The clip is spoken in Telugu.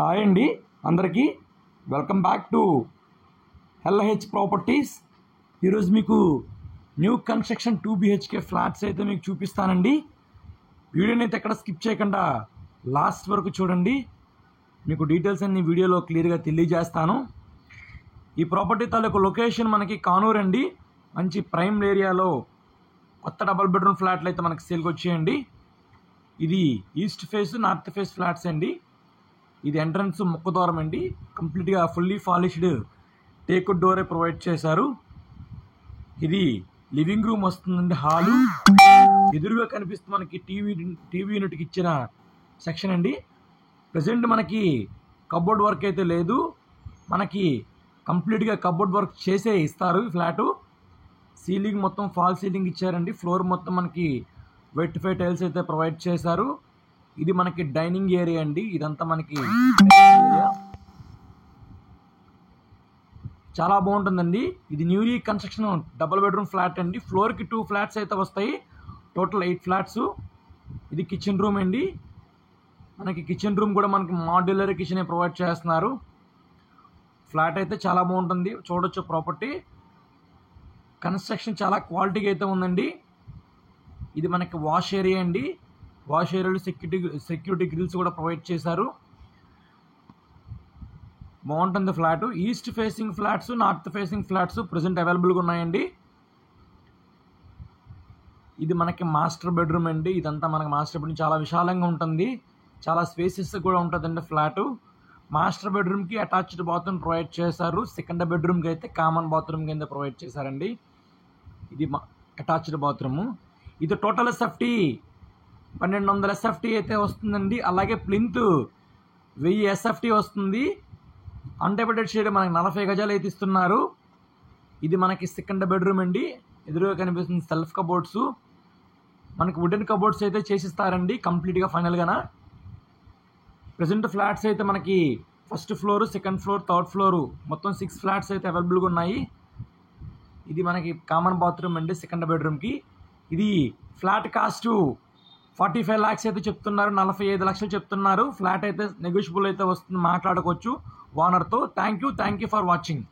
హాయ్ అండి అందరికీ welcome back to LH properties. ఈరోజు మీకు న్యూ కన్స్ట్రక్షన్ 2 BHK ఫ్లాట్స్ అయితే మీకు చూపిస్తానండి. వీడియోని అయితే ఎక్కడ స్కిప్ చేయకుండా లాస్ట్ వరకు చూడండి. మీకు డీటెయిల్స్ అన్ని వీడియోలో క్లియర్గా తెలియజేస్తాను. ఈ ప్రాపర్టీ తాలూకు లొకేషన్ మనకి కానూరు అండి. మంచి ప్రైమ్ ఏరియాలో కొత్త డబుల్ బెడ్రూమ్ ఫ్లాట్లు అయితే మనకి సేల్కి వచ్చేయండి. ఇది east face north face flats అండి. ఇది ఎంట్రన్స్ ముక్క దూరం అండి. కంప్లీట్గా ఫుల్లీ పాలిష్డ్ టేక్వుడ్ డోరే ప్రొవైడ్ చేశారు. ఇది లివింగ్ రూమ్ వస్తుందండి. హాలు ఎదురుగా కనిపిస్తుంది మనకి టీవీ యూనిట్కి ఇచ్చిన సెక్షన్ అండి. ప్రజెంట్ మనకి కబోర్డ్ వర్క్ అయితే లేదు. మనకి కంప్లీట్గా కబోర్డ్ వర్క్ చేసే ఇస్తారు ఈ ఫ్లాటు. సీలింగ్ మొత్తం ఫాల్ సీలింగ్ ఇచ్చారండి. ఫ్లోర్ మొత్తం మనకి వెట్టిఫై టైల్స్ అయితే ప్రొవైడ్ చేశారు. ఇది మనకి డైనింగ్ ఏరియా అండి. ఇదంతా మనకి ఏరియా చాలా బాగుంటుందండి. ఇది newly construction double bedroom flat అండి. ఫ్లోర్కి 2 ఫ్లాట్స్ అయితే వస్తాయి. Total 8 flats. ఇది కిచెన్ రూమ్ అండి. మనకి కిచెన్ రూమ్ కూడా మనకి మాడ్యులర్ కిచెన్ ప్రొవైడ్ చేస్తున్నారు. ఫ్లాట్ అయితే చాలా బాగుంటుంది, చూడొచ్చు. ప్రాపర్టీ కన్స్ట్రక్షన్ చాలా క్వాలిటీగా అయితే ఉందండి. ఇది మనకి వాష్ ఏరియా అండి. వాష్ ఏరియాలో సెక్యూరిటీ గ్రిల్స్ కూడా ప్రొవైడ్ చేశారు. బాగుంటుంది flat. East facing flats, north facing flats present అవైలబుల్గా ఉన్నాయండి. ఇది మనకి మాస్టర్ బెడ్రూమ్ అండి. ఇదంతా మనకి మాస్టర్ బెడ్రూమ్ చాలా విశాలంగా ఉంటుంది, చాలా స్పేసెస్ కూడా ఉంటుందండి ఫ్లాటు. మాస్టర్ బెడ్రూమ్కి అటాచ్డ్ బాత్రూమ్ ప్రొవైడ్ చేశారు. సెకండ్ బెడ్రూమ్కి అయితే కామన్ బాత్రూమ్ కింద ప్రొవైడ్ చేశారండి. ఇది అటాచ్డ్ బాత్రూము. ఇది టోటల్ ఎస్ఎఫ్టీ 1200 SFT అయితే వస్తుందండి. అలాగే ప్లింత్ 1000 SFT వస్తుంది. అన్డెబిటెడ్ షేడ్ మనకి 40 గజాలు అయితే ఇస్తున్నారు. ఇది మనకి సెకండ్ బెడ్రూమ్ అండి. ఎదురుగా కనిపిస్తుంది సెల్ఫ్ కబోర్డ్స్. మనకి వుడెన్ కబోర్డ్స్ అయితే చేసిస్తారండి కంప్లీట్గా ఫైనల్గాన. ప్రజెంట్ ఫ్లాట్స్ అయితే మనకి first floor, second floor, third floor మొత్తం 6 ఫ్లాట్స్ అయితే అవైలబుల్గా ఉన్నాయి. ఇది మనకి కామన్ బాత్రూమ్ అండి సెకండ్ బెడ్రూమ్కి. ఇది ఫ్లాట్ కాస్ట్ 45 lakhs అయితే చెప్తున్నారు. 45 లక్షలు చెప్తున్నారు. ఫ్లాట్ అయితే నెగోషియబుల్ అయితే వస్తుంది, మాట్లాడుకోవచ్చు ఓనర్తో. Thank you for watching.